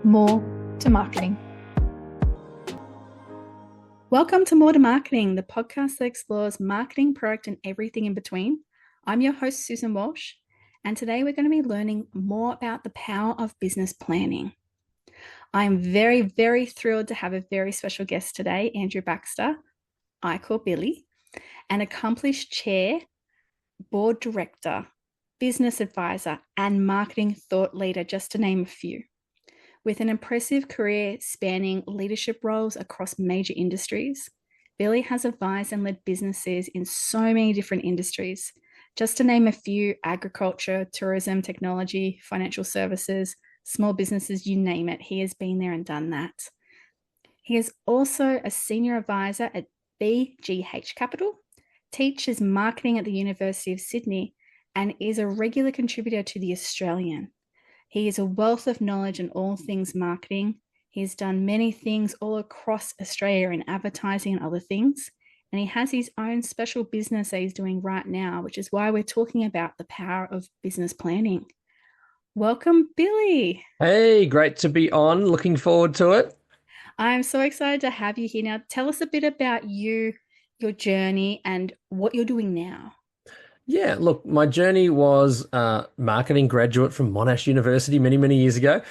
More to Marketing. Welcome to More to Marketing, the podcast that explores marketing, product, and everything in between. I'm your host, Susan Walsh, and today we're going to be learning more about the power of business planning. I'm very, very thrilled to have a very special guest today, Andrew Baxter, I call Billy, an accomplished chair, board director, business advisor, and marketing thought leader, just to name a few. With an impressive career spanning leadership roles across major industries, Billy has advised and led businesses in so many different industries. Just to name a few: agriculture, tourism, technology, financial services, small businesses, you name it. He has been there and done that. He is also a senior advisor at BGH Capital, teaches marketing at the University of Sydney, and is a regular contributor to The Australian. He is a wealth of knowledge in all things marketing. He's done many things all across Australia in advertising and other things. And he has his own special business that he's doing right now, which is why we're talking about the power of business planning. Welcome, Billy. Hey, great to be on. Looking forward to it. I'm so excited to have you here. Now, tell us a bit about you, your journey, and what you're doing now. Yeah, look, my journey was marketing graduate from Monash University many, many years ago.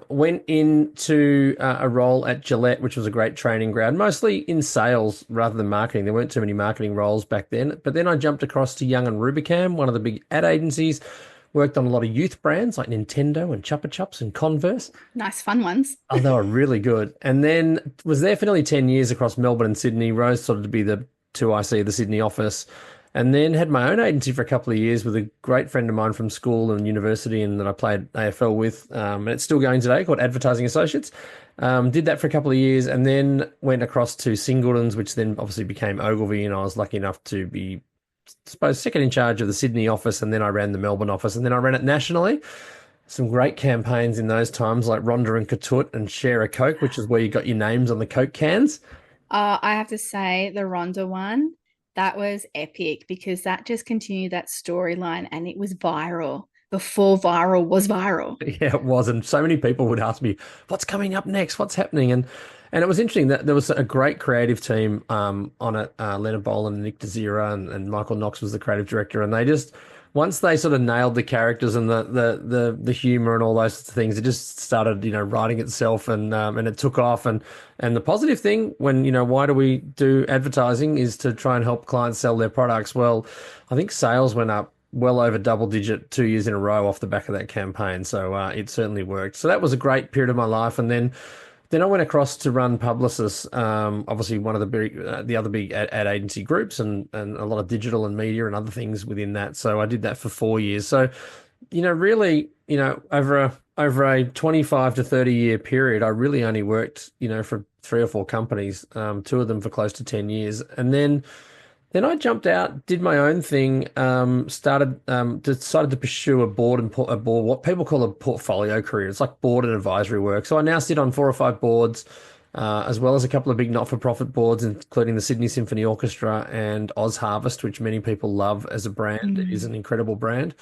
Went into a role at Gillette, which was a great training ground, mostly in sales rather than marketing. There weren't too many marketing roles back then. But then I jumped across to Young and Rubicam, one of the big ad agencies, worked on a lot of youth brands like Nintendo and Chupa Chups and Converse. Nice, fun ones. Oh, they were really good. And then was there for nearly 10 years across Melbourne and Sydney, rose sort of to be the 2IC of the Sydney office. And then had my own agency for a couple of years with a great friend of mine from school and university and that I played AFL with. And it's still going today, called Advertising Associates. Did that for a couple of years and then went across to Singletons, which then obviously became Ogilvy. And I was lucky enough to be, I suppose, second in charge of the Sydney office. And then I ran the Melbourne office and then I ran it nationally. Some great campaigns in those times like Rhonda and Katut and Share a Coke, which is where you got your names on the Coke cans. I have to say the Rhonda one, that was epic because that just continued that storyline and it was viral before viral was viral. Yeah, it was. And so many people would ask me, what's coming up next? What's happening? And it was interesting that there was a great creative team on it. Leonard Boland and Nick DeZira and Michael Knox was the creative director. And they just, once they sort of nailed the characters and the humor and all those sorts of things, it just started, writing itself and it took off. And the positive thing when, why do we do advertising is to try and help clients sell their products. Well, I think sales went up well over double digit 2 years in a row off the back of that campaign. So it certainly worked. So that was a great period of my life. And then I went across to run Publicis, obviously one of the other big ad agency groups and a lot of digital and media and other things within that. So I did that for 4 years. So, really, over a 25 to 30 year period, I really only worked, for 3 or 4 companies, 2 of them for close to 10 years. And then I jumped out, did my own thing, decided to pursue a board, what people call a portfolio career. It's like board and advisory work. So I now sit on 4 or 5 boards, as well as a couple of big not-for-profit boards, including the Sydney Symphony Orchestra and Oz Harvest, which many people love as a brand. It is an incredible brand.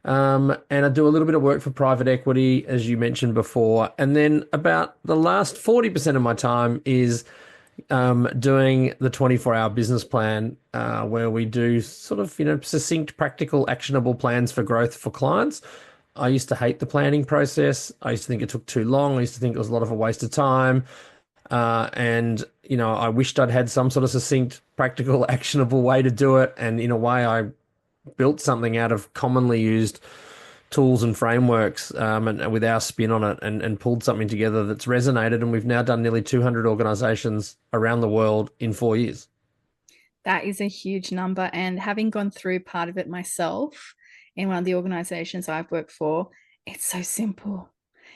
And I do a little bit of work for private equity, as you mentioned before. And then about the last 40% of my time is doing the 24-hour business plan, where we do sort of, succinct, practical, actionable plans for growth for clients. I used to hate the planning process. I used to think it took too long. I used to think it was a lot of a waste of time. And, I wished I'd had some sort of succinct, practical, actionable way to do it. And in a way, I built something out of commonly used tools and frameworks, and with our spin on it and pulled something together that's resonated. And we've now done nearly 200 organizations around the world in 4 years. That is a huge number. And having gone through part of it myself in one of the organizations I've worked for, it's so simple.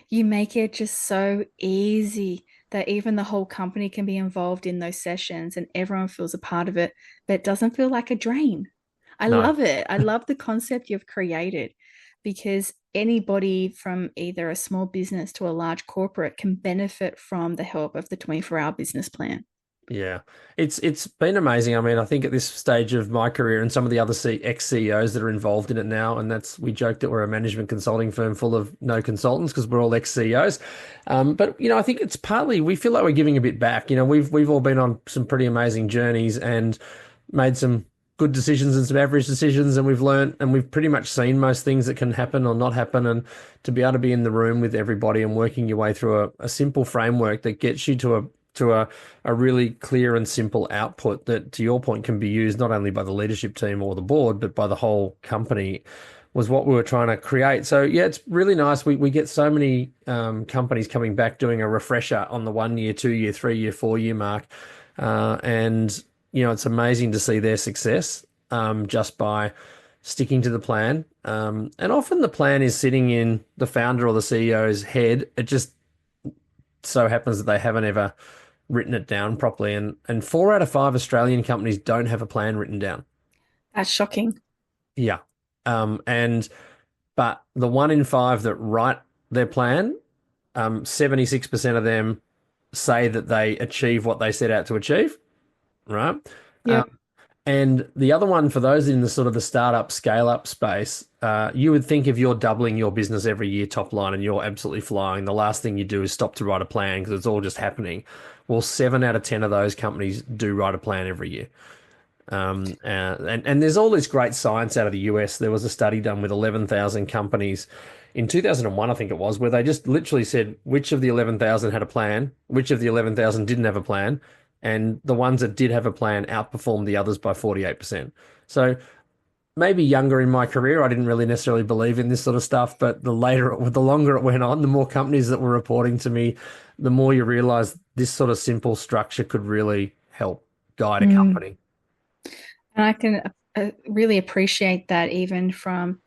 You make it just so easy that even the whole company can be involved in those sessions and everyone feels a part of it, but it doesn't feel like a drain. I No. love it. I love the concept you've created because anybody from either a small business to a large corporate can benefit from the help of the 24-hour business plan. Yeah, it's been amazing. I mean, I think at this stage of my career and some of the other ex-CEOs that are involved in it now, and that's we joke that we're a management consulting firm full of no consultants because we're all ex-CEOs. But I think it's partly we feel like we're giving a bit back. We've all been on some pretty amazing journeys and made some good decisions and some average decisions, and we've learned and we've pretty much seen most things that can happen or not happen, and to be able to be in the room with everybody and working your way through a simple framework that gets you to a really clear and simple output that, to your point, can be used not only by the leadership team or the board, but by the whole company was what we were trying to create. So, yeah, it's really nice. We get so many companies coming back doing a refresher on the 1 year, 2 year, 3 year, 4 year mark. And it's amazing to see their success just by sticking to the plan. And often the plan is sitting in the founder or the CEO's head. It just so happens that they haven't ever written it down properly. And 4 out of 5 Australian companies don't have a plan written down. That's shocking. Yeah. And but the 1 in 5 that write their plan, 76% of them say that they achieve what they set out to achieve, right? Yep. Um, and the other one for those in the sort of the startup scale up space, you would think if you're doubling your business every year top line and you're absolutely flying, the last thing you do is stop to write a plan because it's all just happening. Well, 7 out of 10 of those companies do write a plan every year. And there's all this great science out of the US. There was a study done with 11,000 companies in 2001, I think it was, where they just literally said which of the 11,000 had a plan, which of the 11,000 didn't have a plan, and the ones that did have a plan outperformed the others by 48%. So maybe younger in my career, I didn't really necessarily believe in this sort of stuff, but the longer it went on, the more companies that were reporting to me, the more you realize this sort of simple structure could really help guide a Mm. company. And I can really appreciate that, even from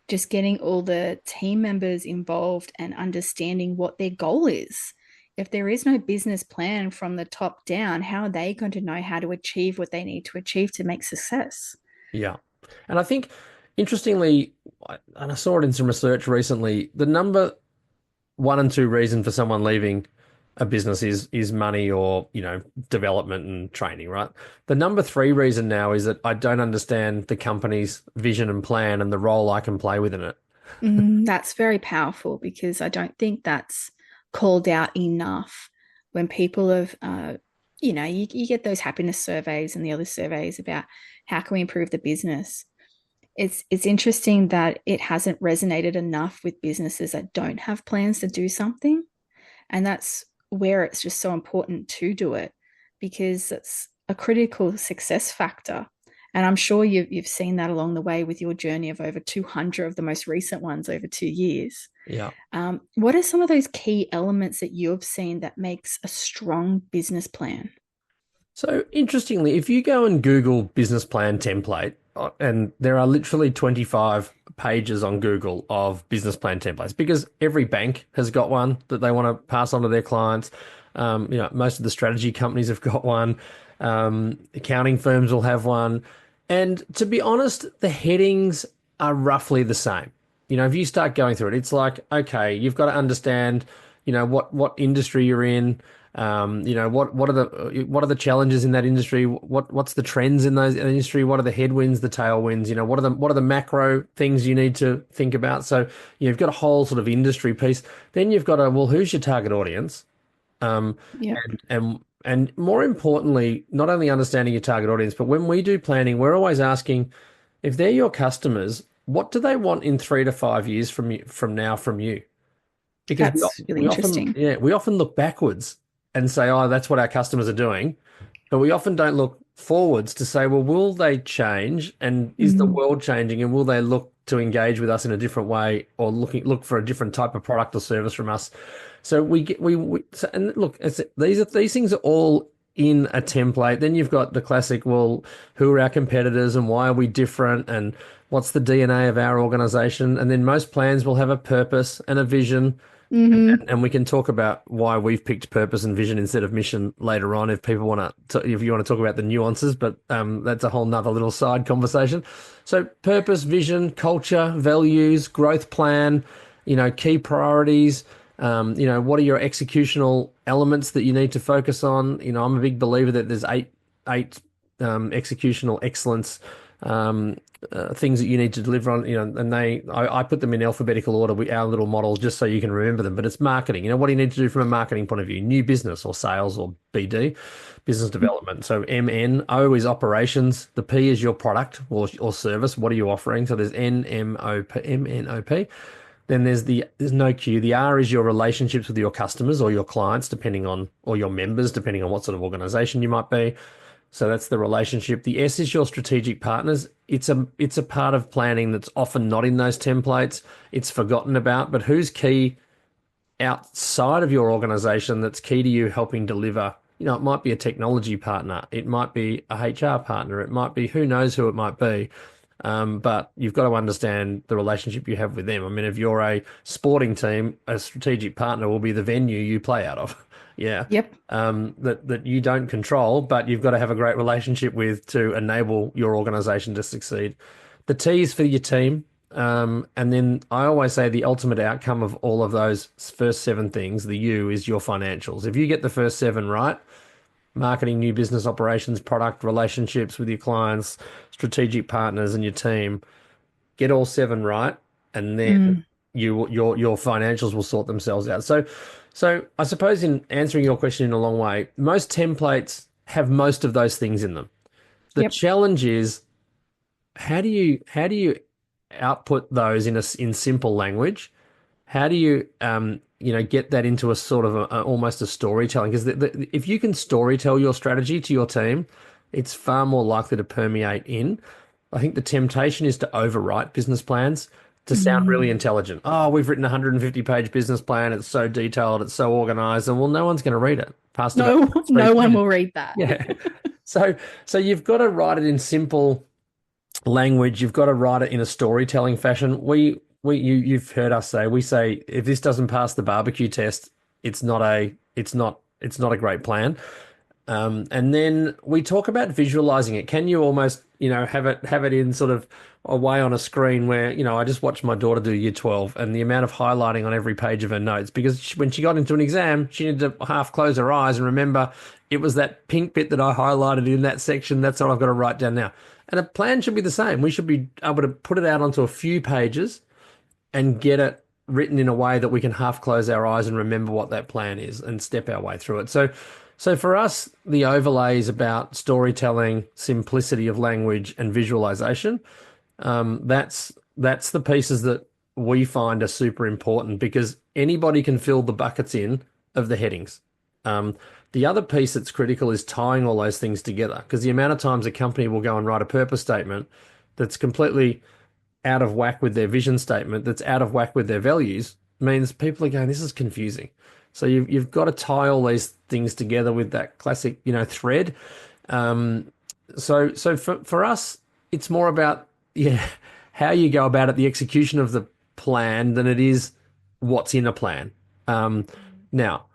just getting all the team members involved and understanding what their goal is. If there is no business plan from the top down, how are they going to know how to achieve what they need to achieve to make success? Yeah. And I think, interestingly, and I saw it in some research recently, the number 1 and 2 reason for someone leaving a business is money or, development and training, right? The number 3 reason now is that I don't understand the company's vision and plan and the role I can play within it. That's very powerful, because I don't think that's called out enough when people have, you get those happiness surveys and the other surveys about how can we improve the business. It's interesting that it hasn't resonated enough with businesses that don't have plans to do something. And that's where it's just so important to do it, because it's a critical success factor. And I'm sure you've seen that along the way with your journey of over 200 of the most recent ones over 2 years. Yeah. What are some of those key elements that you've seen that makes a strong business plan? So interestingly, if you go and Google business plan template, and there are literally 25 pages on Google of business plan templates because every bank has got one that they want to pass on to their clients. Most of the strategy companies have got one. Accounting firms will have one. And to be honest, the headings are roughly the same. If you start going through it, it's like, okay, you've got to understand, what industry you're in. What are the challenges in that industry? What's the trends in those industry? What are the headwinds, the tailwinds? What are the macro things you need to think about? So you've got a whole sort of industry piece. Then you've got who's your target audience? Yeah, And more importantly, not only understanding your target audience, but when we do planning, we're always asking if they're your customers, what do they want in 3 to 5 years from you? Because we, that's really we often, interesting. yeah, we often look backwards and say, oh, that's what our customers are doing. But we often don't look forwards to say, well, will they change? And is the Mm-hmm. world changing? And will they look to engage with us in a different way or look for a different type of product or service from us? So and look, these things are all in a template. Then you've got the classic, well, who are our competitors and why are we different? And what's the DNA of our organization? And then most plans will have a purpose and a vision, Mm-hmm. and we can talk about why we've picked purpose and vision instead of mission later on if people if you want to talk about the nuances, but that's a whole nother little side conversation. So purpose, vision, culture, values, growth plan, key priorities, What are your executional elements that you need to focus on? I'm a big believer that there's eight executional excellence things that you need to deliver on. And I put them in alphabetical order. Our little models just so you can remember them. But it's marketing. What do you need to do from a marketing point of view? New business or sales or BD, business development. So MN, O is operations. The P is your product or service. What are you offering? So there's NMOP. Then there's no Q. The R is your relationships with your customers or your clients, or your members, depending on what sort of organization you might be. So that's the relationship. The S is your strategic partners. It's a part of planning that's often not in those templates. It's forgotten about, but who's key outside of your organization that's key to you helping deliver? It might be a technology partner. It might be a HR partner. It might be, who knows who it might be. But you've got to understand the relationship you have with them. I mean, if you're a sporting team, a strategic partner will be the venue you play out of. Yeah. Yep. That you don't control, but you've got to have a great relationship with to enable your organization to succeed. The T is for your team. And then I always say the ultimate outcome of all of those first seven things, the U, is your financials. If you get the first seven right, marketing, new business operations, product, relationships with your clients, strategic partners, and your team, get all seven right, and then your financials will sort themselves out. So I suppose in answering your question in a long way, most templates have most of those things in them. The Yep. challenge is how do you output those in simple language? How do you get that into a sort of almost a storytelling? Because if you can storytell your strategy to your team, it's far more likely to permeate in. I think the temptation is to overwrite business plans to sound really Mm. intelligent. Oh, we've written a 150-page business plan. It's so detailed. It's so organized. And well, no one's going to read it past about No, three no one pages. will read that. Yeah. So you've got to write it in simple language. You've got to write it in a storytelling fashion. You've heard us say, we say, if this doesn't pass the barbecue test, it's not a great plan. And then we talk about visualizing it. Can you almost, have it in sort of a way on a screen where, I just watched my daughter do year 12 and the amount of highlighting on every page of her notes, because when she got into an exam, she needed to half close her eyes and remember it was that pink bit that I highlighted in that section. That's what I've got to write down now. And a plan should be the same. We should be able to put it out onto a few pages and get it written in a way that we can half close our eyes and remember what that plan is and step our way through it. So for us, the overlay is about storytelling, simplicity of language, and visualization. That's the pieces that we find are super important because anybody can fill the buckets in of the headings. The other piece that's critical is tying all those things together, because the amount of times a company will go and write a purpose statement that's completely out of whack with their vision statement, that's out of whack with their values, means people are going, this is confusing. So you've got to tie all these things together with that classic, thread. So for us, it's more about how you go about it, the execution of the plan, than it is what's in a plan. Now,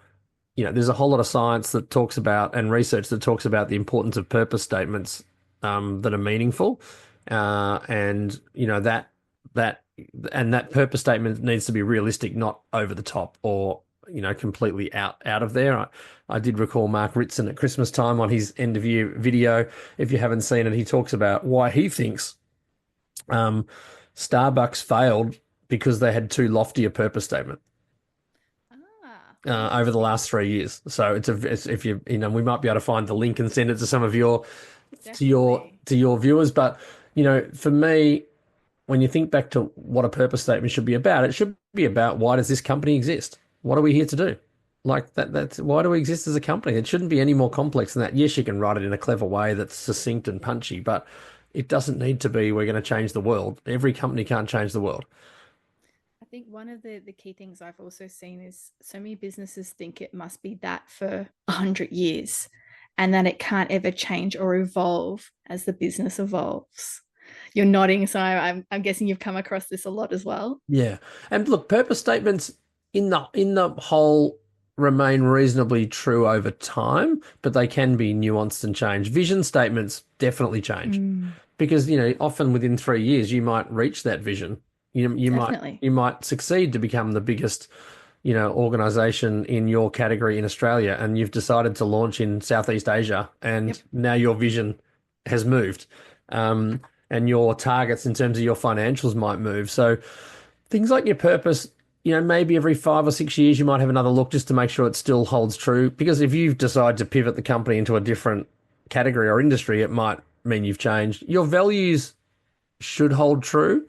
there's a whole lot of science that talks about and research that talks about the importance of purpose statements that are meaningful, and that purpose statement needs to be realistic, not over the top or completely out of there. I did recall Mark Ritson at Christmas time on his end of year video. If you haven't seen it, he talks about why he thinks Starbucks failed because they had too lofty a purpose statement Ah, over the last 3 years. So if we might be able to find the link and send it to some of your definitely. to your viewers. But for me, when you think back to what a purpose statement should be about, it should be about, why does this company exist? What are we here to do? Like that's why do we exist as a company? It shouldn't be any more complex than that. Yes, you can write it in a clever way that's succinct and punchy, but it doesn't need to be, we're going to change the world. Every company can't change the world. I think one of the key things I've also seen is so many businesses think it must be that for 100 years and that it can't ever change or evolve as the business evolves. You're nodding, so I'm guessing you've come across this a lot as well. Yeah. And look, purpose statements in the whole remain reasonably true over time, but they can be nuanced and changed. Vision statements definitely change Mm, because, often within 3 years you might reach that vision. You might definitely. you might succeed to become the biggest organization in your category in Australia, and you've decided to launch in Southeast Asia, and Yep. now your vision has moved, um, and your targets in terms of your financials might move. So things like your purpose, maybe every 5 or 6 years you might have another look just to make sure it still holds true. Because if you decide to pivot the company into a different category or industry, it might mean you've changed. Your values should hold true.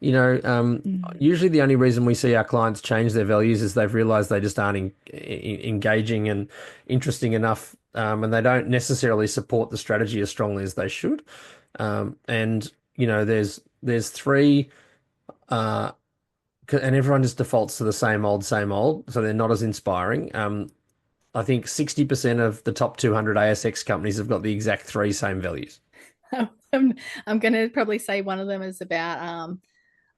Mm. Usually the only reason we see our clients change their values is they've realized they just aren't engaging and interesting enough, and they don't necessarily support the strategy as strongly as they should. And there's three, uh, and everyone just defaults to the same old, so they're not as inspiring. I think 60% of the top 200 ASX companies have got the exact three same values. I'm, I'm going to probably say one of them is about,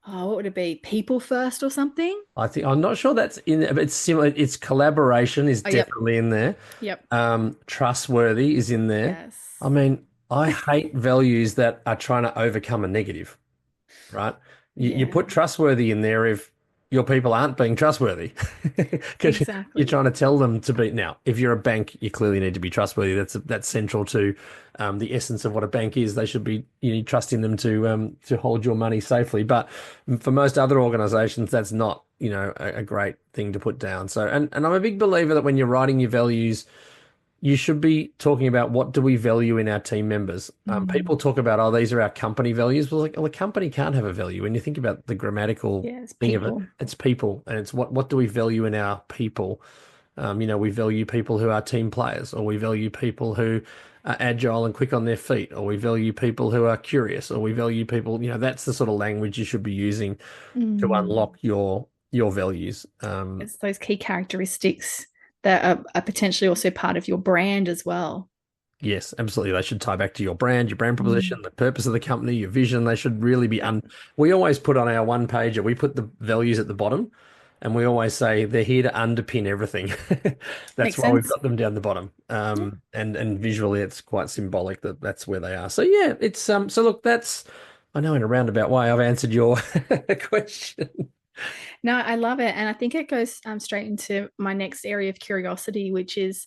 what would it be? People first or something? I'm not sure that's in there, but it's similar. It's collaboration is Oh, yep. definitely in there. Yep. Trustworthy is in there. I Yes. mean, I hate values that are trying to overcome a negative, right? You Yeah, put trustworthy in there if your people aren't being trustworthy because you're exactly. trying to tell them to be. Now, if you're a bank, you clearly need to be trustworthy. That's central to the essence of what a bank is. They should be you need trusting them to hold your money safely. But for most other organizations, that's not a great thing to put down. So, and I'm a big believer that when you're writing your values, you should be talking about what do we value in our team members. People Mm. talk about, oh, these are our company values. Well, a company can't have a value. When you think about the grammatical Yeah, it's thing of it, people. it's people, and it's what do we value in our people? We value people who are team players, or we value people who are agile and quick on their feet, or we value people who are curious, or we value people. That's the sort of language you should be using to Mm. unlock your values. It's those key characteristics that are potentially also part of your brand as well. Yes, absolutely. They should tie back to your brand Mm. proposition, the purpose of the company, your vision. They should really be Yep. we always put on our one pager, we put the values at the bottom and we always say they're here to underpin everything. That's Makes why we've sense. got them down the bottom. Yeah. And visually it's quite symbolic that that's where they are. So yeah, it's so look, that's I know in a roundabout way I've answered your question. No, I love it. And I think it goes straight into my next area of curiosity, which is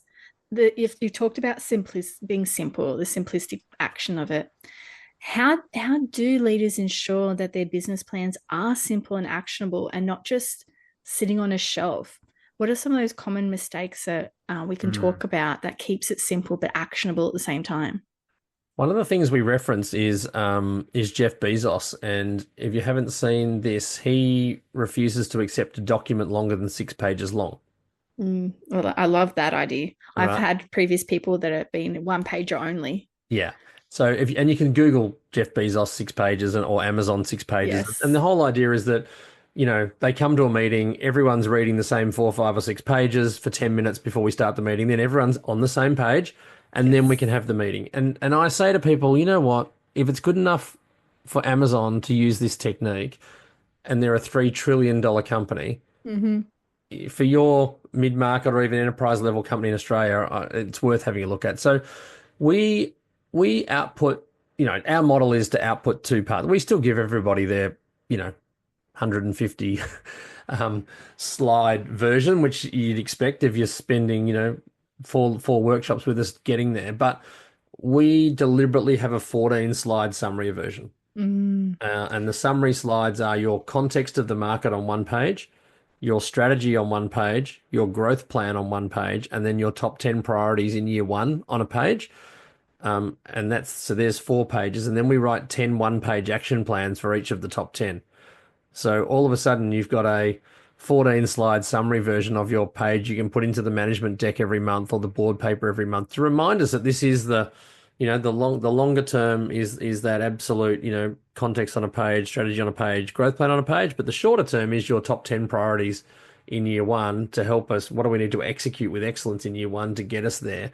if you talked about being simple, the simplistic action of it. How do leaders ensure that their business plans are simple and actionable and not just sitting on a shelf? What are some of those common mistakes that we can Hmm. talk about that keeps it simple but actionable at the same time? One of the things we reference is Jeff Bezos, and if you haven't seen this, he refuses to accept a document longer than 6 pages long. Well, I love that idea. All I've right. had previous people that have been one pager only. Yeah. So and you can Google Jeff Bezos 6 pages or Amazon 6 pages, and the Yes. whole idea is that they come to a meeting, everyone's reading the same 4, 5, or 6 pages for 10 minutes before we start the meeting, then everyone's on the same page, and then we Yes. can have the meeting. And I say to people, you know what? If it's good enough for Amazon to use this technique, and they're a $3 trillion company, Mm-hmm. for your mid-market or even enterprise level company in Australia, it's worth having a look at. So we we output, our model is to output two parts. We still give everybody their, 150 um, slide version, which you'd expect if you're spending, four workshops with us getting there. But we deliberately have a 14 slide summary version. Mm. And the summary slides are your context of the market on one page, your strategy on one page, your growth plan on one page, and then your top 10 priorities in year one on a page. And so there's 4 pages. And then we write 10 one-page action plans for each of the top 10. So all of a sudden, you've got a 14 slide summary version of your page you can put into the management deck every month or the board paper every month to remind us that this is the longer term is that absolute, context on a page, strategy on a page, growth plan on a page, but the shorter term is your top 10 priorities in year one to help us. What do we need to execute with excellence in year one to get us there?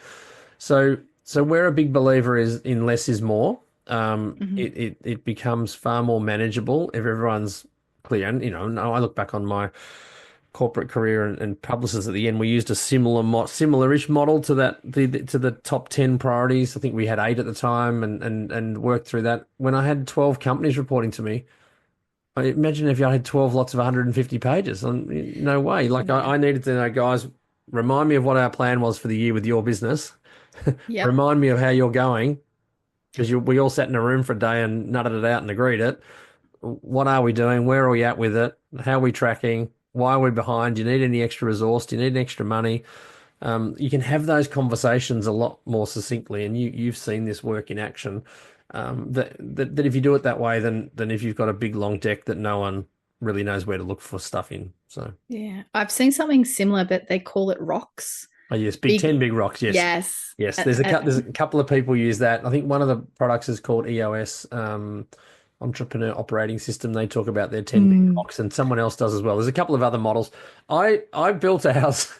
So we're a big believer is in less is more. Mm-hmm. It becomes far more manageable if everyone's clear. And I look back on my corporate career and publicists at the end. We used a similar-ish model to that to the top 10 priorities. I think we had 8 at the time, and worked through that. When I had 12 companies reporting to me, I imagine if I had 12 lots of 150 pages, no way. Like Yeah. I needed to know, guys, remind me of what our plan was for the year with your business. Yep. Remind me of how you're going because we all sat in a room for a day and nutted it out and agreed it. What are we doing? Where are we at with it? How are we tracking? Why are we behind? Do you need any extra resource? Do you need extra money? You can have those conversations a lot more succinctly, and you've seen this work in action. That if you do it that way, then if you've got a big long deck that no one really knows where to look for stuff in. So, Yeah. I've seen something similar, but they call it rocks. oh yes, big Big, 10 big rocks. Yes, yes. yes. There's a couple of people use that. I think one of the products is called EOS, Entrepreneur Operating System. They talk about their 10 big Mm, rocks, and someone else does as well. There's a couple of other models. I built a house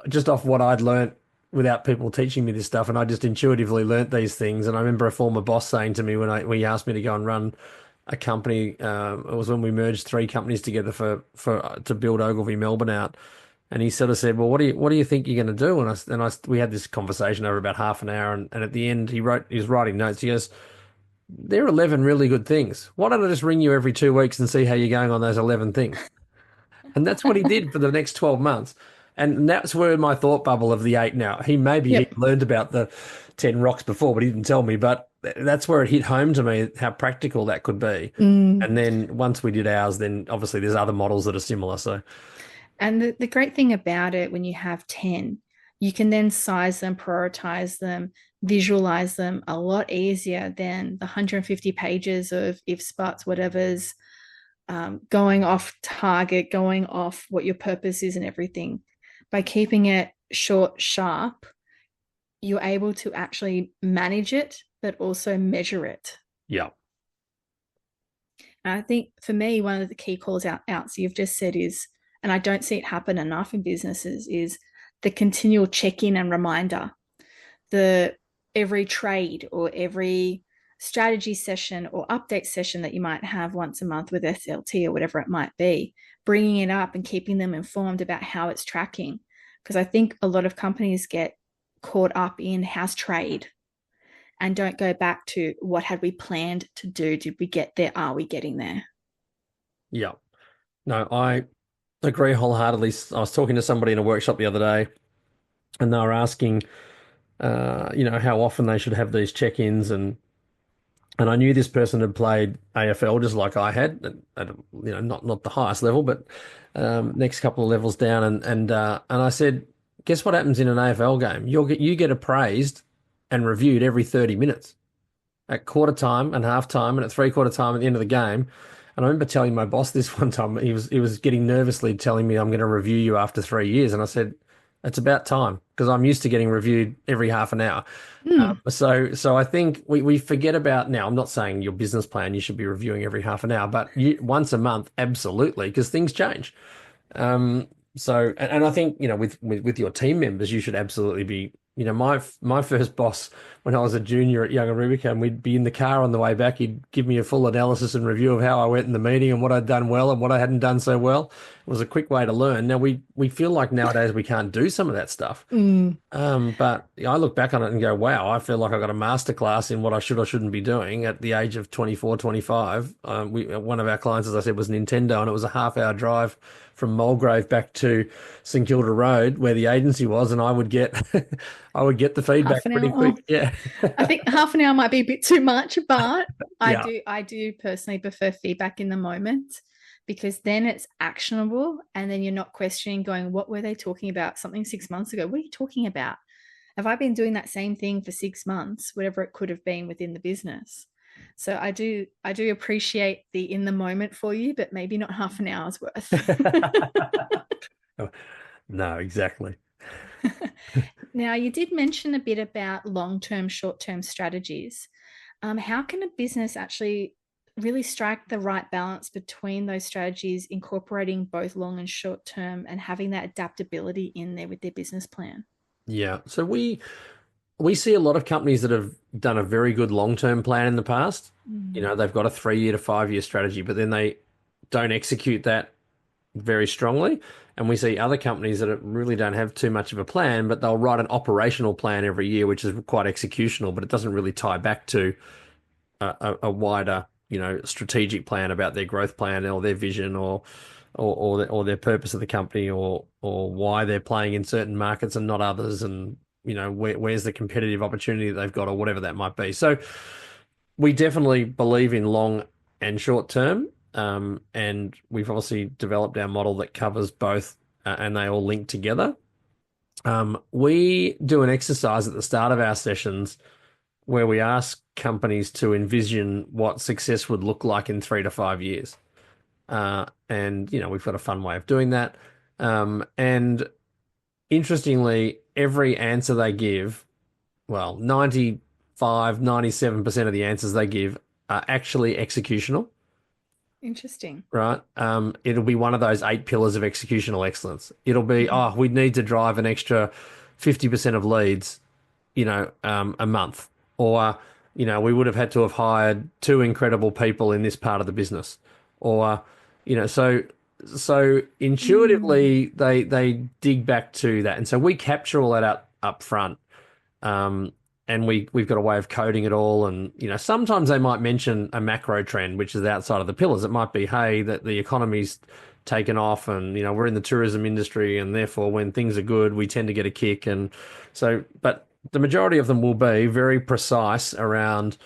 just off what I'd learnt without people teaching me this stuff, and I just intuitively learnt these things. And I remember a former boss saying to me when he asked me to go and run a company, it was when we merged three companies together for to build Ogilvy Melbourne out. And he sort of said, "Well, what do you think you're going to do?" We had this conversation over about half an hour, and at the end he was writing notes. He goes, "There are 11 really good things. Why don't I just ring you every 2 weeks and see how you're going on those 11 things?" And that's what he did for the next 12 months. And that's where my thought bubble of the eight now. He yep. learned about the 10 rocks before, but he didn't tell me. But that's where it hit home to me how practical that could be. Mm. And then once we did ours, then obviously there's other models that are similar. So, And the great thing about it, when you have 10, you can then size them, prioritize them, visualize them a lot easier than the 150 pages of ifs, buts, whatever's, going off target, going off what your purpose is and everything. By keeping it short, sharp, you're able to actually manage it, but also measure it. yeah, And I think for me, one of the key calls outs you've just said is, and I don't see it happen enough in businesses, is the continual check-in and reminder. The every trade or every strategy session or update session that you might have once a month with SLT or whatever it might be, bringing it up and keeping them informed about how it's tracking. Because I think a lot of companies get caught up in how's trade and don't go back to what had we planned to do? Did we get there? Are we getting there? yeah. No, I agree wholeheartedly. I was talking to somebody in a workshop the other day, and they were asking, how often they should have these check-ins, and I knew this person had played AFL just like I had, not the highest level, but next couple of levels down. And I said, guess what happens in an AFL game? You get appraised and reviewed every 30 minutes at quarter time and half time and at three-quarter time at the end of the game. And I remember telling my boss this one time. He was getting nervously telling me I'm going to review you after 3 years, and I said it's about time because I'm used to getting reviewed every half an hour. Mm, So I think we forget about now. I'm not saying your business plan you should be reviewing every half an hour, but once a month, absolutely, because things change. And I think, with your team members, you should absolutely be, my first boss when I was a junior at Young and Rubicam, we'd be in the car on the way back. He'd give me a full analysis and review of how I went in the meeting and what I'd done well and what I hadn't done so well. It was a quick way to learn. Now we feel like nowadays we can't do some of that stuff. mm. But I look back on it and go, wow, I feel like I got a masterclass in what I should or shouldn't be doing at the age of 24, 25. One of our clients, as I said, was Nintendo, and it was a half-hour drive from Mulgrave back to St Kilda Road, where the agency was, and I would get, I would get the Half feedback an pretty hour. Oh, quick. Yeah, I think half an hour might be a bit too much, but I yeah, do I do personally prefer feedback in the moment because then it's actionable and then you're not questioning going, what were they talking about? Something 6 months ago. What are you talking about? Have I been doing that same thing for 6 months, whatever it could have been within the business? So I do appreciate the in the moment for you, but maybe not half an hour's worth. no, exactly. Now, you did mention a bit about long term, short term strategies. How can a business actually really strike the right balance between those strategies, incorporating both long and short term and having that adaptability in there with their business plan? Yeah. So we see a lot of companies that have done a very good long-term plan in the past. Mm. They've got a 3 year to 5 year strategy, but then they don't execute that very strongly. And we see other companies that really don't have too much of a plan, but they'll write an operational plan every year, which is quite executional, but it doesn't really tie back to a wider, strategic plan about their growth plan or their vision or their purpose of the company or why they're playing in certain markets and not others, and where's the competitive opportunity that they've got or whatever that might be. So we definitely believe in long and short term, and we've obviously developed our model that covers both, and they all link together. We do an exercise at the start of our sessions where we ask companies to envision what success would look like in 3 to 5 years. And we've got a fun way of doing that. And interestingly, every answer they give, well, 97% of the answers they give are actually executional, Interesting. right? It'll be one of those 8 pillars of executional excellence. It'll be, oh, we need to drive an extra 50% of leads, a month. Or, we would have had to have hired two incredible people in this part of the business. Or, so Mm. intuitively they dig back to that. And so we capture all that up front. And we've got a way of coding it all. And, sometimes they might mention a macro trend, which is outside of the pillars. It might be, hey, that the economy's taken off and, we're in the tourism industry and therefore when things are good, we tend to get a kick. And so, but the majority of them will be very precise around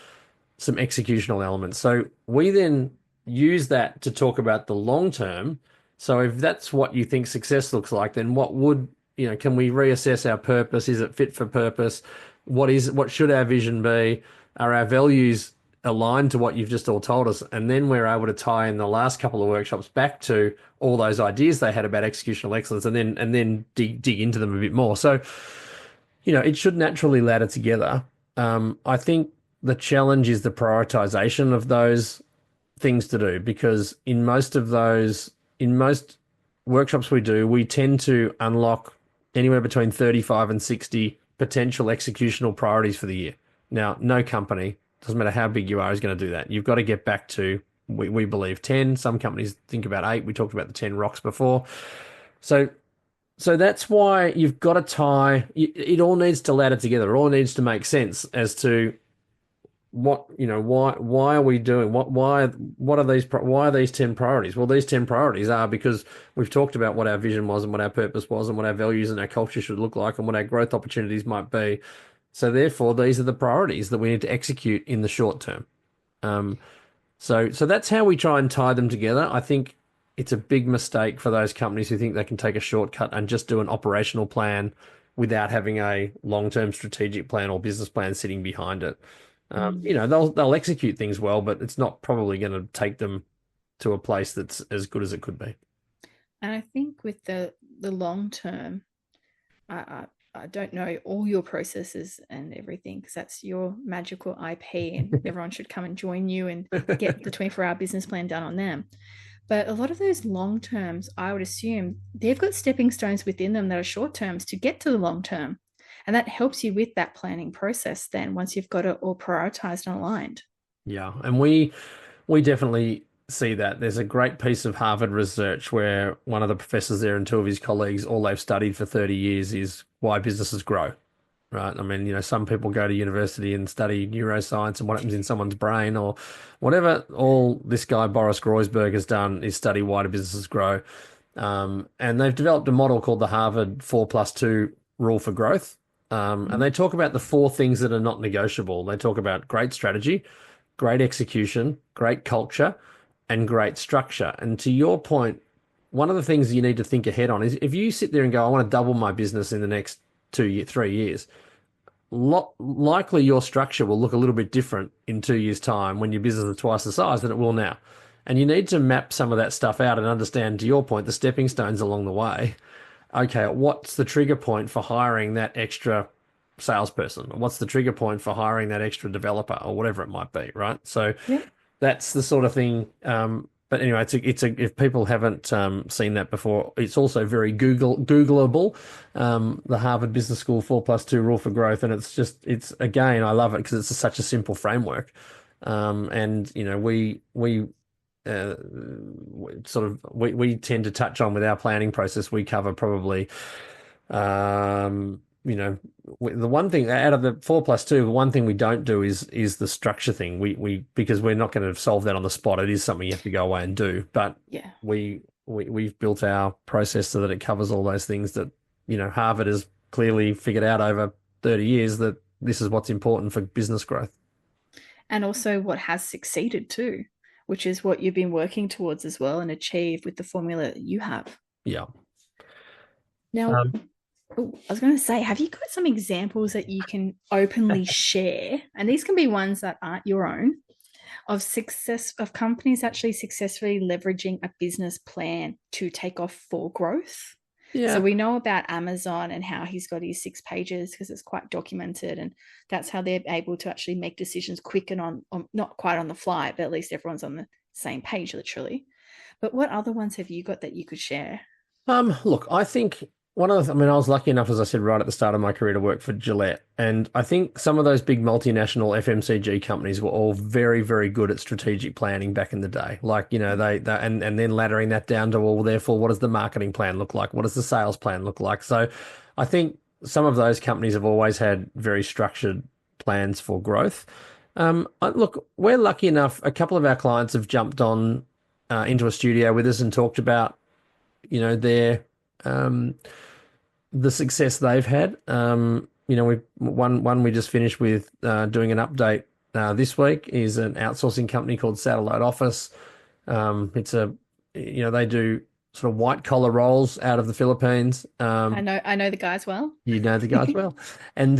some executional elements. So we then use that to talk about the long term. So if that's what you think success looks like, then can we reassess our purpose? Is it fit for purpose? What should our vision be? Are our values aligned to what you've just all told us? And then we're able to tie in the last couple of workshops back to all those ideas they had about executional excellence and then dig into them a bit more. So, it should naturally ladder together. I think the challenge is the prioritization of those things to do, because in most workshops we do, we tend to unlock anywhere between 35 and 60 potential executional priorities for the year. Now, no company, doesn't matter how big you are, is going to do that. You've got to get back to, we believe, 10. Some companies think about 8. We talked about the 10 rocks before. So that's why you've got to it all needs to ladder together. It all needs to make sense as to why are we doing why are these 10 priorities? Well, these 10 priorities are because we've talked about what our vision was and what our purpose was and what our values and our culture should look like and what our growth opportunities might be. So therefore, these are the priorities that we need to execute in the short term. So that's how we try and tie them together. I think it's a big mistake for those companies who think they can take a shortcut and just do an operational plan without having a long-term strategic plan or business plan sitting behind it. Mm. They'll execute things well, but it's not probably going to take them to a place that's as good as it could be. And I think with the long term, I I don't know all your processes and everything because that's your magical IP, and everyone should come and join you and get the 24-hour business plan done on them. But a lot of those long terms, I would assume they've got stepping stones within them that are short terms to get to the long term. And that helps you with that planning process then once you've got it all prioritized and aligned. Yeah, and we definitely see that. There's a great piece of Harvard research where one of the professors there and two of his colleagues, all they've studied for 30 years is why businesses grow, right? I mean, some people go to university and study neuroscience and what happens in someone's brain or whatever. All this guy, Boris Groysberg, has done is study why do businesses grow. And they've developed a model called the Harvard 4+2 rule for growth. And they talk about the four things that are not negotiable. They talk about great strategy, great execution, great culture, and great structure. And to your point, one of the things you need to think ahead on is if you sit there and go, I want to double my business in the next 3 years, likely your structure will look a little bit different in 2 years' time when your business is twice the size than it will now. And you need to map some of that stuff out and understand, to your point, the stepping stones along the way. Okay, what's the trigger point for hiring that extra salesperson? What's the trigger point for hiring that extra developer or whatever it might be, right? So Yep. that's the sort of thing. But anyway, if people haven't seen that before, it's also very Googleable. The Harvard Business School 4+2 rule for growth, and it's again, I love it because it's such a simple framework. And uh, we tend to touch on with our planning process. We cover probably the one thing out of the 4+2, the one thing we don't do is the structure thing. We because we're not going to solve that on the spot. It is something you have to go away and do. But Yeah. we've built our process so that it covers all those things that, Harvard has clearly figured out over 30 years that this is what's important for business growth. And also what has succeeded too, which is what you've been working towards as well and achieved with the formula that you have. Yeah. Now, Um, oh, I was going to say, have you got some examples that you can openly share? And these can be ones that aren't your own, of companies actually successfully leveraging a business plan to take off for growth. So yeah. we know about Amazon and how he's got his 6 pages because it's quite documented, and that's how they're able to actually make decisions quick and on not quite on the fly, but at least everyone's on the same page, literally. But what other ones have you got that you could share? Look, I think I was lucky enough, as I said, right at the start of my career to work for Gillette. And I think some of those big multinational FMCG companies were all very, very good at strategic planning back in the day. Like, and then laddering that down to, well, therefore, what does the marketing plan look like? What does the sales plan look like? So I think some of those companies have always had very structured plans for growth. Look, we're lucky enough, a couple of our clients have jumped on into a studio with us and talked about their the success they've had. We just finished with doing an update this week is an outsourcing company called Satellite Office. It's they do sort of white collar roles out of the Philippines. I know the guys well. You know the guys well, and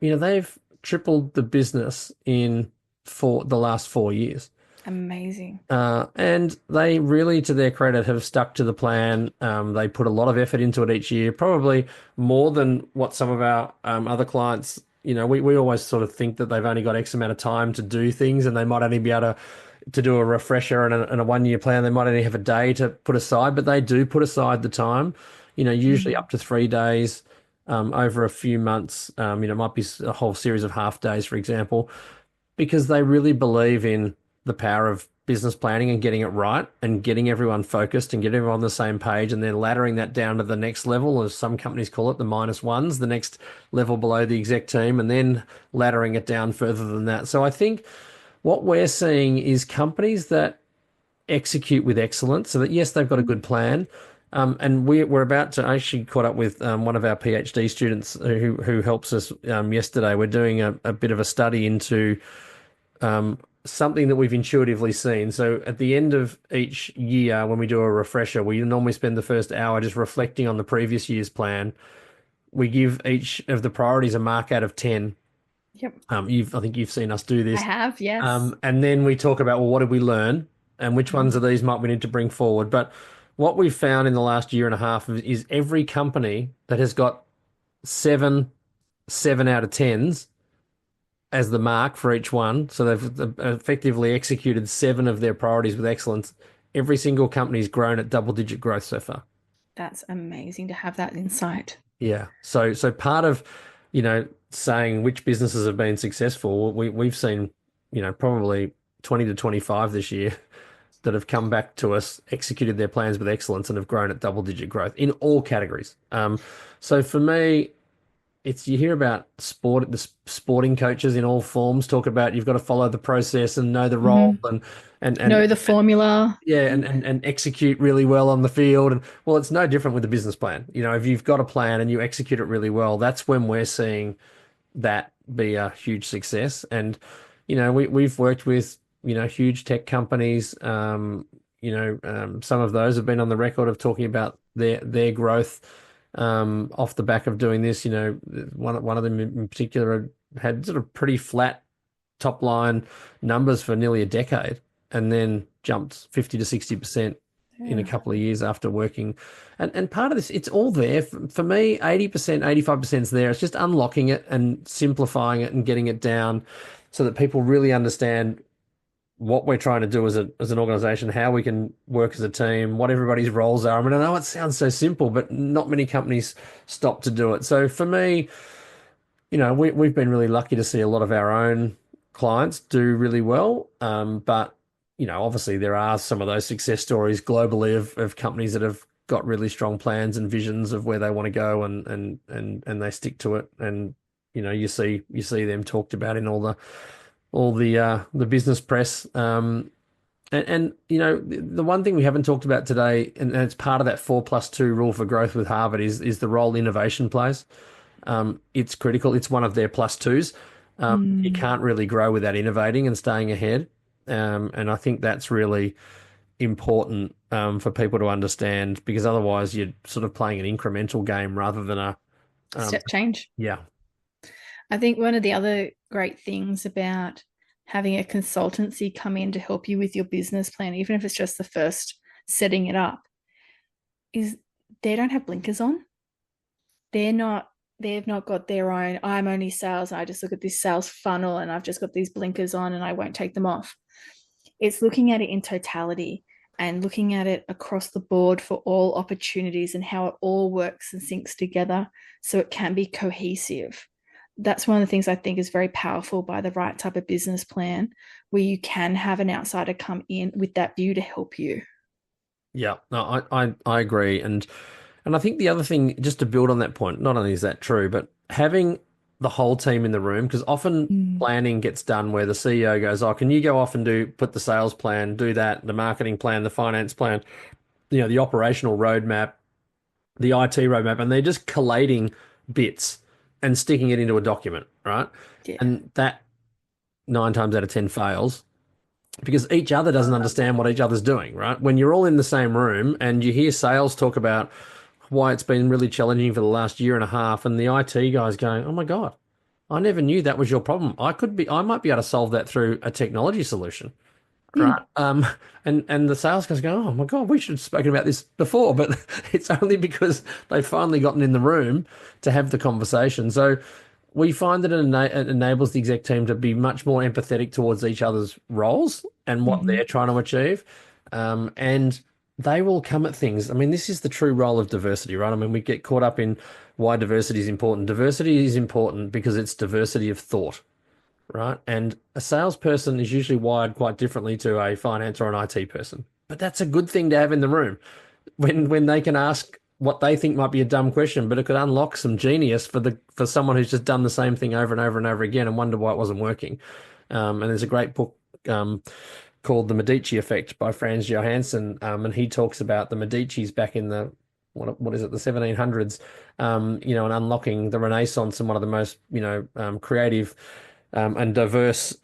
they've tripled the business in for the last 4 years. Amazing. And they really, to their credit, have stuck to the plan. They put a lot of effort into it each year, probably more than what some of our other clients, we always sort of think that they've only got X amount of time to do things and they might only be able to do a refresher and a 1 year plan. They might only have a day to put aside, but they do put aside the time, usually up to 3 days over a few months. It might be a whole series of half days, for example, because they really believe in the power of business planning and getting it right and getting everyone focused and getting everyone on the same page and then laddering that down to the next level, as some companies call it, the -1s, the next level below the exec team, and then laddering it down further than that. So I think what we're seeing is companies that execute with excellence so that, yes, they've got a good plan. And we're about to actually caught up with one of our PhD students who helps us yesterday. We're doing a bit of a study into something that we've intuitively seen. So at the end of each year, when we do a refresher, we normally spend the first hour just reflecting on the previous year's plan. We give each of the priorities a mark out of 10. Yep. I think you've seen us do I this. have, yes. And then we talk about, well, what did we learn and which ones of these might we need to bring forward? But what we've found in the last year and a half is every company that has got seven out of tens as the mark for each one. So they've effectively executed 7 of their priorities with excellence. Every single company's grown at double-digit growth so far. That's amazing to have that insight. Yeah. So part of, saying which businesses have been successful, we've seen, probably 20 to 25 this year that have come back to us, executed their plans with excellence, and have grown at double-digit growth in all categories. So for me, you hear about the sporting coaches in all forms talk about you've got to follow the process and know the role and Know the formula. yeah, and execute really well on the field. And well, it's no different with the business plan. If you've got a plan and you execute it really well, that's when we're seeing that be a huge success. And we've worked with huge tech companies. Some of those have been on the record of talking about their growth off the back of doing this. One of them in particular had sort of pretty flat top line numbers for nearly a decade and then jumped 50 to 60% in a couple of years after working. And part of this, it's all there. For me, 80%, 85% is there. It's just unlocking it and simplifying it and getting it down so that people really understand what we're trying to do as an organization, how we can work as a team, what everybody's roles are. I mean, I know it sounds so simple, but not many companies stop to do it. So for me, we've been really lucky to see a lot of our own clients do really well. But obviously there are some of those success stories globally of companies that have got really strong plans and visions of where they want to go, and they stick to it. And you see them talked about in all the business press. And the one thing we haven't talked about today, and it's part of that 4+2 rule for growth with Harvard, is the role innovation plays. It's critical. It's one of their plus twos. You Mm. can't really grow without innovating and staying ahead. And I think that's really important for people to understand, because otherwise you're sort of playing an incremental game rather than a um, Step change. yeah. I think one of the other great things about having a consultancy come in to help you with your business plan, even if it's just the first setting it up, is they don't have blinkers on. They're not, they've not got their own, I'm only sales. I just look at this sales funnel and I've just got these blinkers on and I won't take them off. It's looking at it in totality and looking at it across the board for all opportunities and how it all works and syncs together so it can be cohesive. That's one of the things I think is very powerful by the right type of business plan, where you can have an outsider come in with that view to help you. Yeah, no, I agree. And I think the other thing, just to build on that point, not only is that true, but having the whole team in the room, because often Mm. planning gets done where the CEO goes, "Oh, can you go off and put the sales plan, do that, the marketing plan, the finance plan, the operational roadmap, the IT roadmap," and they're just collating bits and sticking it into a document, right? Yeah. And that 9 times out of 10 fails, because each other doesn't understand what each other's doing, right? When you're all in the same room and you hear sales talk about why it's been really challenging for the last year and a half, and the IT guys going, "Oh my God, I never knew that was your problem. I might be able to solve that through a technology solution." Right. Mm. And the sales guys go, "Oh my God, we should have spoken about this before," but it's only because they've finally gotten in the room to have the conversation. So we find that it enables the exec team to be much more empathetic towards each other's roles and what Mm-hmm. they're trying to achieve. And they will come at things. I mean, this is the true role of diversity, right? I mean, we get caught up in why diversity is important. Diversity is important because it's diversity of thought, right? And a salesperson is usually wired quite differently to a finance or an IT person. But that's a good thing to have in the room when they can ask what they think might be a dumb question, but it could unlock some genius for someone who's just done the same thing over and over and over again and wonder why it wasn't working. And there's a great book called The Medici Effect by Franz Johansson, and he talks about the Medicis back in the what is it, the 1700s, and unlocking the Renaissance and one of the most creative and diverse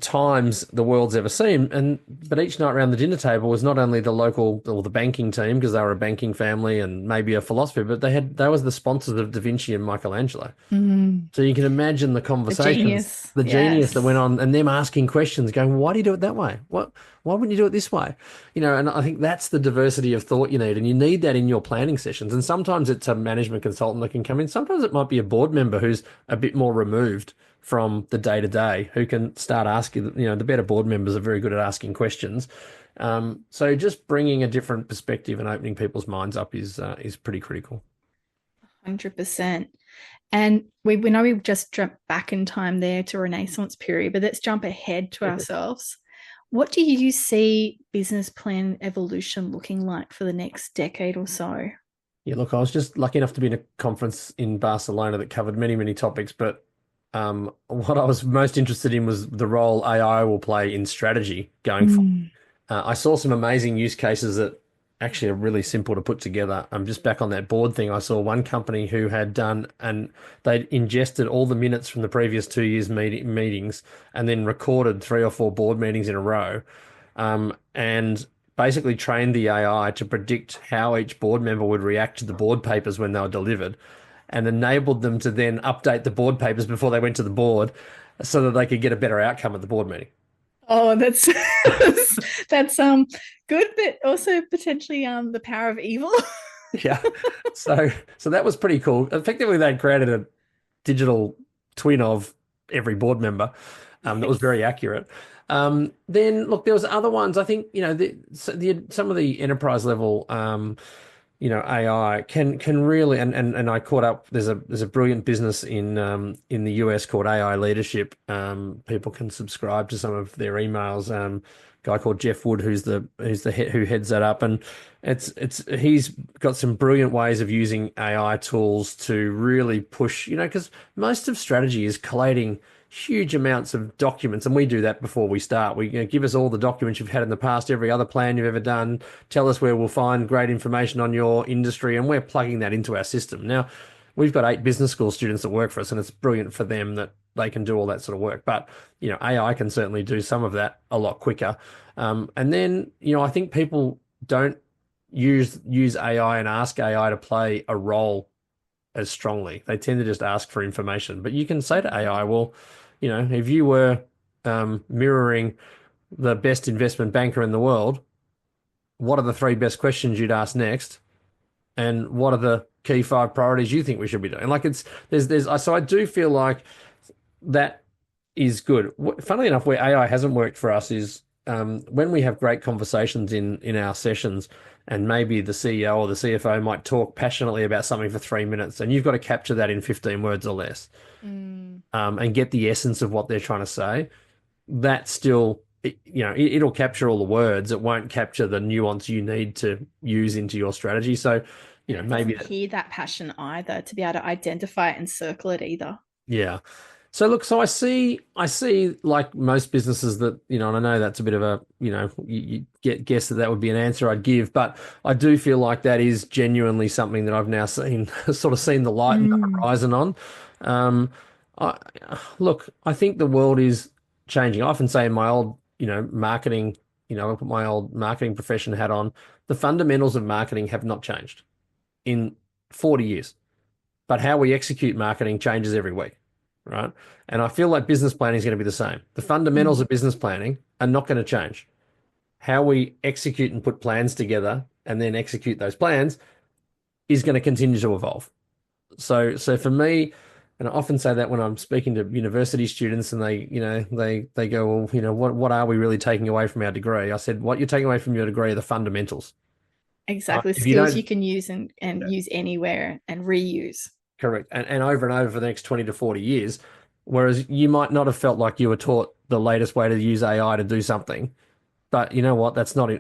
times the world's ever seen. But each night around the dinner table was not only the local or the banking team, because they were a banking family and maybe a philosopher, but they was the sponsors of Da Vinci and Michelangelo. Mm. So you can imagine the The conversations, genius. the genius that went Yes. on, and them asking questions, going, "Why do you do it that way? Why wouldn't you do it this way?" And I think that's the diversity of thought you need, and you need that in your planning sessions. And sometimes it's a management consultant that can come in. Sometimes it might be a board member who's a bit more removed from the day to day, who can start asking. The better board members are very good at asking questions. So just bringing a different perspective and opening people's minds up is pretty critical. 100%. And we know we've just jumped back in time there to Renaissance period, but let's jump ahead to ourselves. What do you see business plan evolution looking like for the next decade or so? Yeah, look, I was just lucky enough to be in a conference in Barcelona that covered many, many topics, but what I was most interested in was the role AI will play in strategy going forward. Mm. I saw some amazing use cases that actually are really simple to put together. I'm just back on that board thing. I saw one company who had done, and they'd ingested all the minutes from the previous 2 years meetings and then recorded 3 or 4 board meetings in a row, and basically trained the AI to predict how each board member would react to the board papers when they were delivered, and enabled them to then update the board papers before they went to the board so that they could get a better outcome at the board meeting. Oh, that's that's good, but also potentially the power of evil. Yeah. So that was pretty cool. Effectively, they'd created a digital twin of every board member, that was Yes. very accurate. Then look, there was other ones. I think some of the enterprise level AI can really, and I caught up. There's a brilliant business in the US called AI Leadership. People can subscribe to some of their emails. guy called Jeff Wood, who heads that up, and he's got some brilliant ways of using AI tools to really push, because most of strategy is collating huge amounts of documents, and we do that before we start. We give us all the documents you've had in the past, every other plan you've ever done, tell us where we'll find great information on your industry, and we're plugging that into our system. Now, we've got 8 business school students that work for us, and it's brilliant for them that they can do all that sort of work. But, AI can certainly do some of that a lot quicker. And then, I think people don't use AI and ask AI to play a role as strongly. They tend to just ask for information. But you can say to AI, well, if you were mirroring the best investment banker in the world, what are the 3 best questions you'd ask next? And what are the key 5 priorities you think we should be doing? Like so I do feel like that is good. Funnily enough, where AI hasn't worked for us is when we have great conversations in our sessions, and maybe the CEO or the CFO might talk passionately about something for 3 minutes, and you've got to capture that in 15 words or less, and get the essence of what they're trying to say. That still, it'll capture all the words. It won't capture the nuance you need to use into your strategy. So, maybe hear that passion either to be able to identify it and circle it either. Yeah. So look, I see like most businesses that, and I know that's a bit of a, you guess that would be an answer I'd give, but I do feel like that is genuinely something that I've now seen, sort of seen the light and the horizon on. I, Look, I think the world is changing. I often say in my old, marketing, I put my old marketing profession hat on, the fundamentals of marketing have not changed in 40 years, but how we execute marketing changes every week. Right. And I feel like business planning is going to be the same. The fundamentals of business planning are not going to change. How we execute and put plans together and then execute those plans is going to continue to evolve. So for me, and I often say that when I'm speaking to university students and they go, well, what are we really taking away from our degree? I said, what you're taking away from your degree are the fundamentals. Exactly. Skills you can use and use anywhere and reuse. Correct. And over for the next 20 to 40 years, whereas you might not have felt like you were taught the latest way to use AI to do something. But you know what? That's not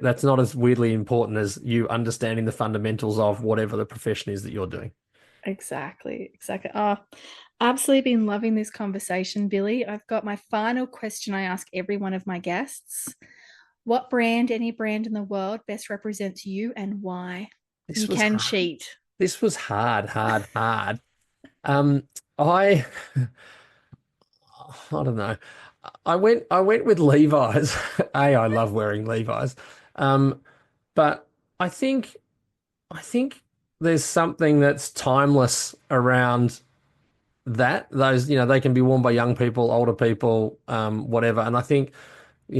as weirdly important as you understanding the fundamentals of whatever the profession is that you're doing. Exactly. Oh, absolutely been loving this conversation, Billy. I've got my final question I ask every one of my guests. What brand, any brand in the world, best represents you and why? You can cheat. This was hard. I I don't know. I went with Levi's. I love wearing Levi's. But I think there's something that's timeless around that. Those, they can be worn by young people, older people, whatever. And I think,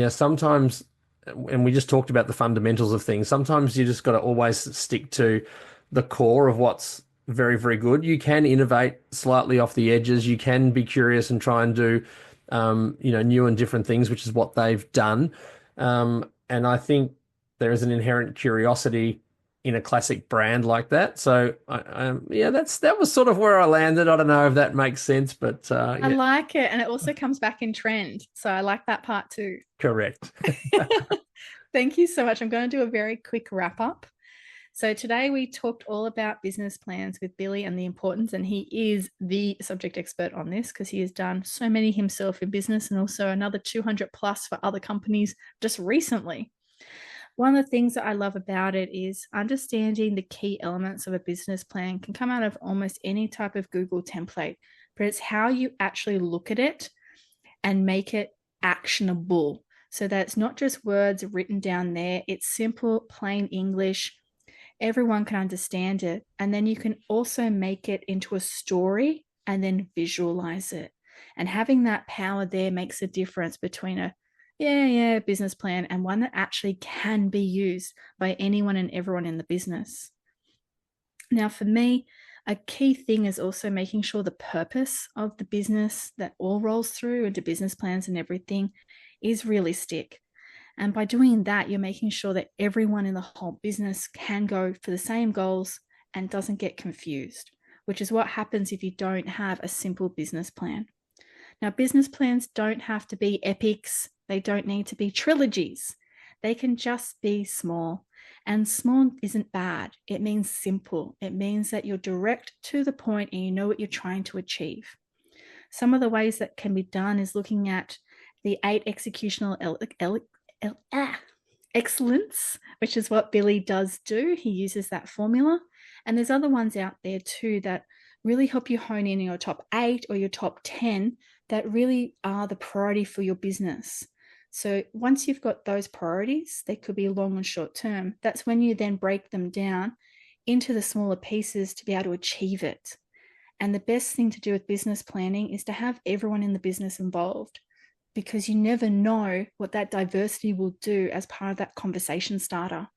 sometimes, and we just talked about the fundamentals of things. Sometimes you just got to always stick to the core of what's very, very good. You can innovate slightly off the edges. You can be curious and try and do, new and different things, which is what they've done. And I think there is an inherent curiosity in a classic brand like that. So, that was sort of where I landed. I don't know if that makes sense, but I like it. And it also comes back in trend. So I like that part too. Correct. Thank you so much. I'm going to do a very quick wrap up. So today we talked all about business plans with Billy and the importance, and he is the subject expert on this because he has done so many himself in business and also another 200 plus for other companies just recently. One of the things that I love about it is understanding the key elements of a business plan can come out of almost any type of Google template, but it's how you actually look at it and make it actionable so that it's not just words written down there. It's simple, plain English. Everyone can understand it. And then you can also make it into a story and then visualize it. And having that power there makes a difference between a business plan and one that actually can be used by anyone and everyone in the business. Now, for me, a key thing is also making sure the purpose of the business that all rolls through into business plans and everything is realistic. And by doing that, you're making sure that everyone in the whole business can go for the same goals and doesn't get confused, which is what happens if you don't have a simple business plan. Now, business plans don't have to be epics. They don't need to be trilogies. They can just be small. And small isn't bad. It means simple. It means that you're direct to the point and you know what you're trying to achieve. Some of the ways that can be done is looking at the 8 executional excellence, which is what Billy does do. He uses that formula. And there's other ones out there too that really help you hone in your top 8 or your top 10 that really are the priority for your business. So once you've got those priorities, they could be long and short term. That's when you then break them down into the smaller pieces to be able to achieve it. And the best thing to do with business planning is to have everyone in the business involved, because you never know what that diversity will do as part of that conversation starter.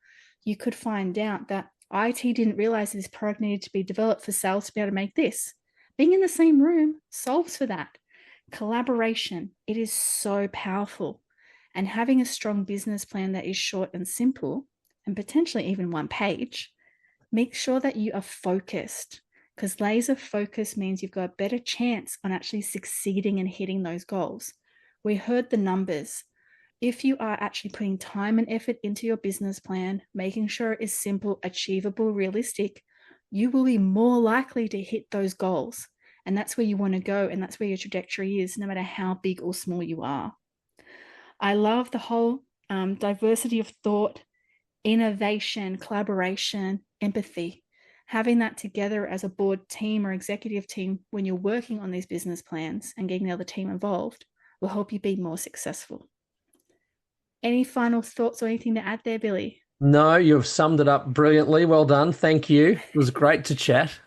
You could find out that IT didn't realize this product needed to be developed for sales to be able to make this. Being in the same room solves for that. Collaboration, it is so powerful. And having a strong business plan that is short and simple, and potentially even one page, make sure that you are focused, because laser focus means you've got a better chance on actually succeeding and hitting those goals. We heard the numbers. If you are actually putting time and effort into your business plan, making sure it is simple, achievable, realistic, you will be more likely to hit those goals. And that's where you want to go, and that's where your trajectory is, no matter how big or small you are. I love the whole diversity of thought, innovation, collaboration, empathy. Having that together as a board team or executive team when you're working on these business plans and getting the other team involved will help you be more successful. Any final thoughts or anything to add there, Billy? No, you've summed it up brilliantly. Well done. Thank you. It was great to chat.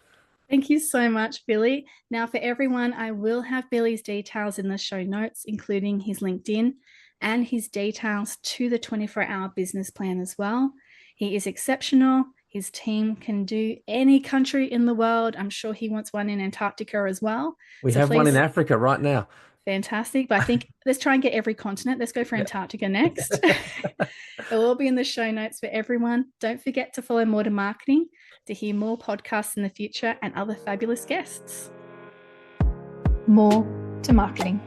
Thank you so much, Billy. Now, for everyone, I will have Billy's details in the show notes, including his LinkedIn and his details to the 24-hour business plan as well. He is exceptional. His team can do any country in the world. I'm sure he wants one in Antarctica as well. We So have one in please, Africa right now. fantastic. But I think let's try and get every continent. Let's go for Antarctica next. It will all be in the show notes for everyone. Don't forget to follow More to Marketing to hear more podcasts in the future and other fabulous guests. More to Marketing.